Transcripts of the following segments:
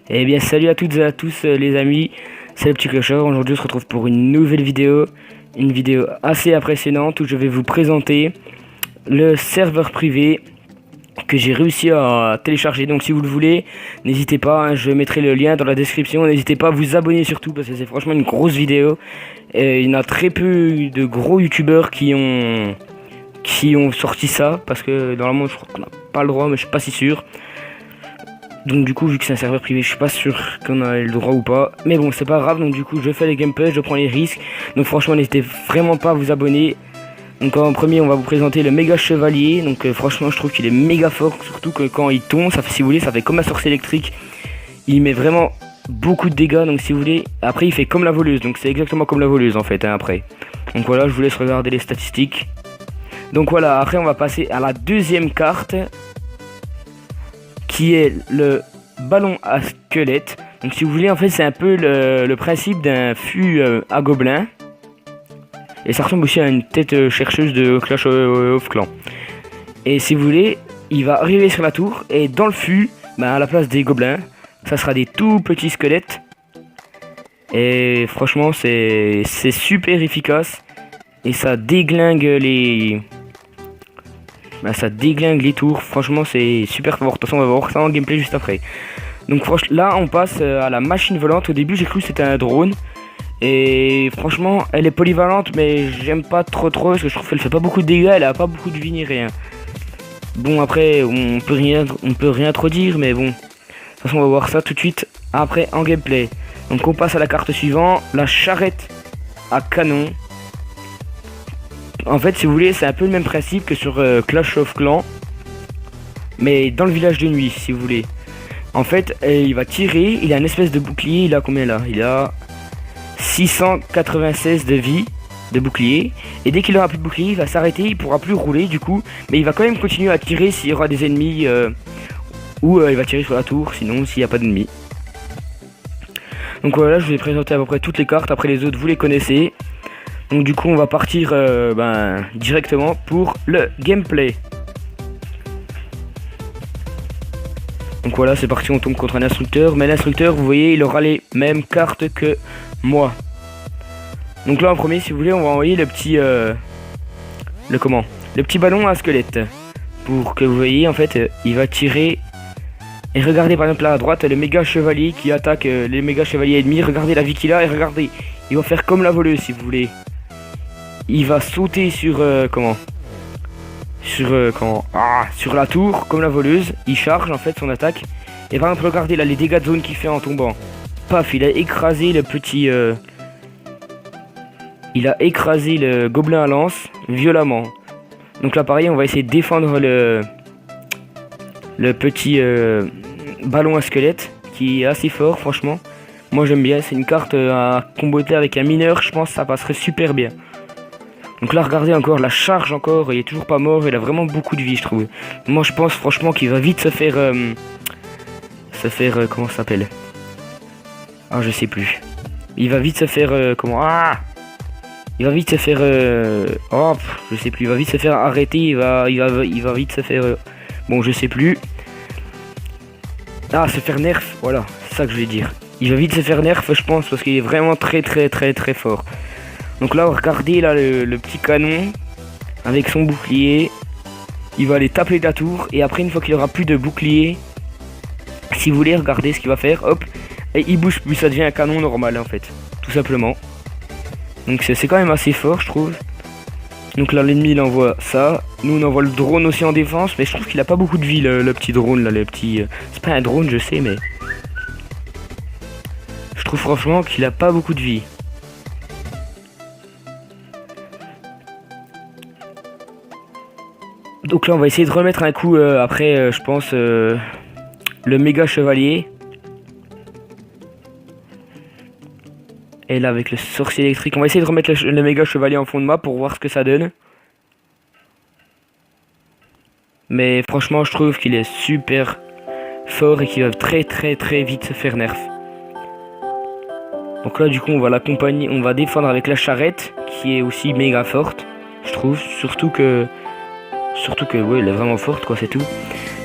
Eh bien salut à toutes et à tous les amis, c'est le petit clochard. Aujourd'hui on se retrouve pour une nouvelle vidéo, une vidéo assez impressionnante où je vais vous présenter le serveur privé que j'ai réussi à télécharger. Donc si vous le voulez, n'hésitez pas, hein, je mettrai le lien dans la description. N'hésitez pas à vous abonner surtout parce que c'est franchement une grosse vidéo. Et il y en a très peu de gros youtubeurs qui ont sorti ça parce que normalement je crois qu'on n'a pas le droit, mais je suis pas si sûr. Donc du coup vu que c'est un serveur privé, je suis pas sûr qu'on a le droit ou pas. Mais bon c'est pas grave, donc du coup je fais les gameplays, je prends les risques. Donc franchement n'hésitez vraiment pas à vous abonner. Donc en premier on va vous présenter le méga chevalier. Donc franchement je trouve qu'il est méga fort. Surtout que quand il tombe, ça fait, si vous voulez, ça fait comme un sorcier électrique. Il met vraiment beaucoup de dégâts. Donc si vous voulez, après il fait comme la voleuse. Donc c'est exactement comme la voleuse en fait, hein, après. Donc voilà, je vous laisse regarder les statistiques. Donc voilà, après on va passer à la deuxième carte, qui est le ballon à squelette. Donc si vous voulez, en fait c'est un peu le principe d'un fût à gobelins. Et ça ressemble aussi à une tête chercheuse de Clash of Clans. Et si vous voulez, il va arriver sur la tour et dans le fût, à la place des gobelins, ça sera des tout petits squelettes. Et franchement c'est super efficace. Et ça déglingue les... ça déglingue les tours, franchement c'est super fort. De toute façon on va voir ça en gameplay juste après. Donc là on passe à la machine volante. Au début j'ai cru que c'était un drone. Et franchement elle est polyvalente, mais j'aime pas trop parce que je trouve qu'elle fait pas beaucoup de dégâts, elle a pas beaucoup de vie ni rien. Bon après on peut rien trop dire, mais bon. De toute façon on va voir ça tout de suite après en gameplay. Donc on passe à la carte suivante, la charrette à canon. En fait si vous voulez c'est un peu le même principe que sur Clash of Clans, mais dans le village de nuit si vous voulez. En fait il va tirer, il a une espèce de bouclier, il a combien là? Il a 696 de vie de bouclier, et dès qu'il aura plus de bouclier il va s'arrêter, il pourra plus rouler du coup, mais il va quand même continuer à tirer s'il y aura des ennemis ou il va tirer sur la tour sinon s'il n'y a pas d'ennemis. Donc voilà, je vous ai présenté à peu près toutes les cartes, après les autres vous les connaissez. Donc du coup on va partir directement pour le gameplay. Donc voilà, c'est parti, on tombe contre un instructeur, mais l'instructeur vous voyez il aura les mêmes cartes que moi. Donc là en premier si vous voulez on va envoyer le petit le petit ballon à squelette pour que vous voyez en fait il va tirer. Et regardez par exemple là à droite le méga chevalier qui attaque les méga chevaliers ennemis. Regardez la vie qu'il a et regardez, il va faire comme la voleuse si vous voulez. Il va sauter sur sur la tour comme la voleuse. Il charge en fait son attaque. Et par exemple regardez là les dégâts de zone qu'il fait en tombant. Paf, il a écrasé le petit il a écrasé le gobelin à lance violemment. Donc là pareil on va essayer de défendre le petit ballon à squelette qui est assez fort franchement. Moi j'aime bien, c'est une carte à comboter avec un mineur, je pense que ça passerait super bien. Donc là regardez encore la charge encore, il est toujours pas mort, il a vraiment beaucoup de vie je trouve. Moi je pense franchement qu'il va vite se faire comment ça s'appelle? Ah je sais plus. Il va vite se faire il va vite se faire je sais plus, il va vite se faire arrêter, il va vite se faire bon je sais plus. Se faire nerf, voilà, c'est ça que je voulais dire. Il va vite se faire nerf je pense parce qu'il est vraiment très fort. Donc là regardez là le petit canon avec son bouclier. Il va aller taper la tour et après une fois qu'il aura plus de bouclier, si vous voulez regardez ce qu'il va faire, hop, et il bouge plus, ça devient un canon normal en fait, tout simplement. Donc c'est quand même assez fort je trouve. Donc là l'ennemi il envoie ça, nous on envoie le drone aussi en défense, mais je trouve qu'il a pas beaucoup de vie le petit drone là, le petit... c'est pas un drone je sais, mais je trouve franchement qu'il a pas beaucoup de vie. Donc là on va essayer de remettre un coup après je pense le méga chevalier. Et là avec le sorcier électrique, on va essayer de remettre le méga chevalier en fond de map pour voir ce que ça donne. Mais franchement je trouve qu'il est super fort et qu'il va très vite se faire nerf. Donc là du coup on va l'accompagner, on va défendre avec la charrette qui est aussi méga forte je trouve. Surtout que ouais elle est vraiment forte quoi, c'est tout.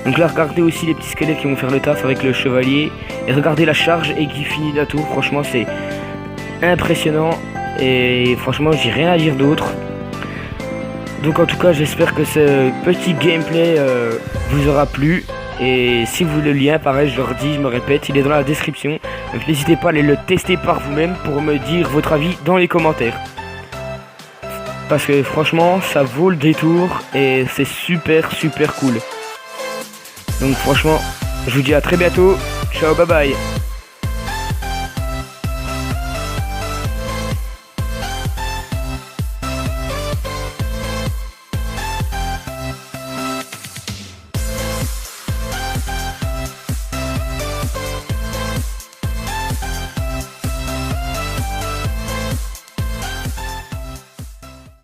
Donc là, regardez aussi les petits squelettes qui vont faire le taf avec le chevalier. Et regardez la charge et qui finit la tour. Franchement, c'est impressionnant. Et franchement, j'ai rien à dire d'autre. Donc en tout cas, j'espère que ce petit gameplay vous aura plu. Et si vous voulez le lien, pareil, je le redis, je me répète, il est dans la description. Donc n'hésitez pas à aller le tester par vous-même pour me dire votre avis dans les commentaires. Parce que franchement, ça vaut le détour et c'est super cool. Donc franchement, je vous dis à très bientôt. Ciao, bye bye.